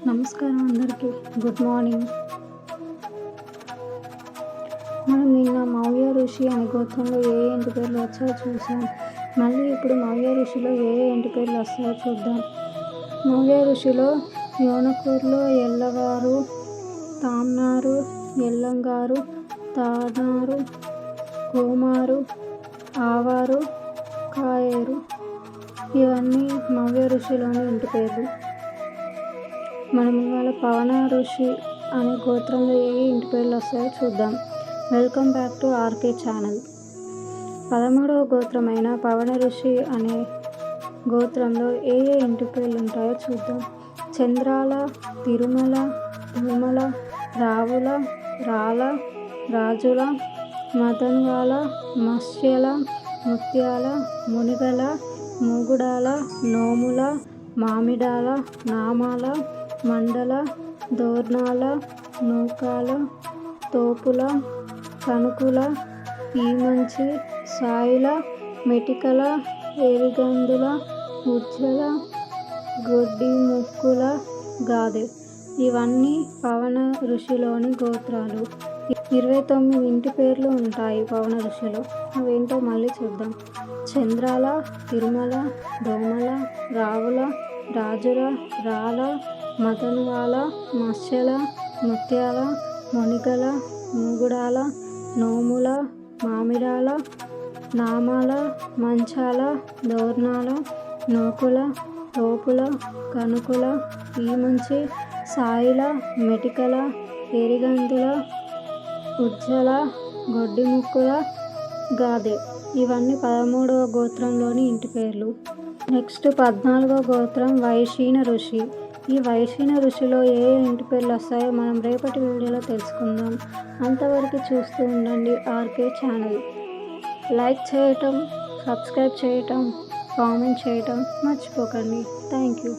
నమస్కారం అందరికీ. Good morning. మనం నిన్న మౌర్య ఋషి అనే గోత్రంలో ఏ ఇంటి పేర్లు వచ్చాయో చూసాం. మళ్ళీ ఇప్పుడు మౌర్య ఋషిలో ఏ ఇంటి పేర్లు వస్తాయో చూద్దాం. మౌర్య ఋషిలో యోనకూర్లో ఎల్లవారు, తామ్నారు, ఎల్లంగారు, తానారు, కోమారు, ఆవారు, కాయేరు ఇవన్నీ మౌర్య ఋషిలోని ఇంటి పేర్లు. మనం ఇవాళ పవన ఋషి అనే గోత్రంలో ఏ ఇంటి పేర్లు వస్తాయో చూద్దాం. Welcome back to RK channel. 13వ గోత్రమైన పవన ఋషి అనే గోత్రంలో ఏ ఇంటి పేర్లు ఉంటాయో చూద్దాం. చంద్రాల, తిరుమల, ధూమల, రావుల, రాల, రాజుల, మదన్వాల, మత్స్యల, ముత్యాల, మునిగల, మూగుడాల, నోముల, మామిడాల, నామాల, మండల, దోర్నాల, నూకాల, తోపుల, కనుకుల, ఈమంచి, సాయిల, మెటికల, ఏరిగందుల, ఉజ్జల, గొడ్డి ముక్కుల, గాదె ఇవన్నీ పవన ఋషిలోని గోత్రాలు. 29 ఇంటి పేర్లు ఉంటాయి పవన ఋషిలో. అవేంటో మళ్ళీ చూద్దాం. చంద్రాల, తిరుమల, దోమల, రావుల, రాజుల, రాల, మదన్వాల, మత్స్యల, ముత్యాల, మునిగల, మూగుడాల, నోముల, మామిడాల, నామాల, మంచాల, దోర్నాల, నూకుల, తోపుల, కనుకుల, ఈమంచి, సాయిల, మెటికల, ఎరిగందుల, ఉజ్జల, గొడ్డిముక్కుల, గాదె ఇవన్నీ 13వ గోత్రంలోని ఇంటి పేర్లు. నెక్స్ట్ 14వ గోత్రం వైశీన ఋషి. ఈ వైశీన ఋషిలో ఏ ఇంటి పేర్లు వస్తాయో మనం రేపటి వీడియోలో తెలుసుకుందాం. అంతవరకు చూస్తూ ఉండండి ఆర్కే ఛానల్. లైక్ చేయటం, సబ్స్క్రైబ్ చేయటం, కామెంట్ చేయటం మర్చిపోకండి. Thank you.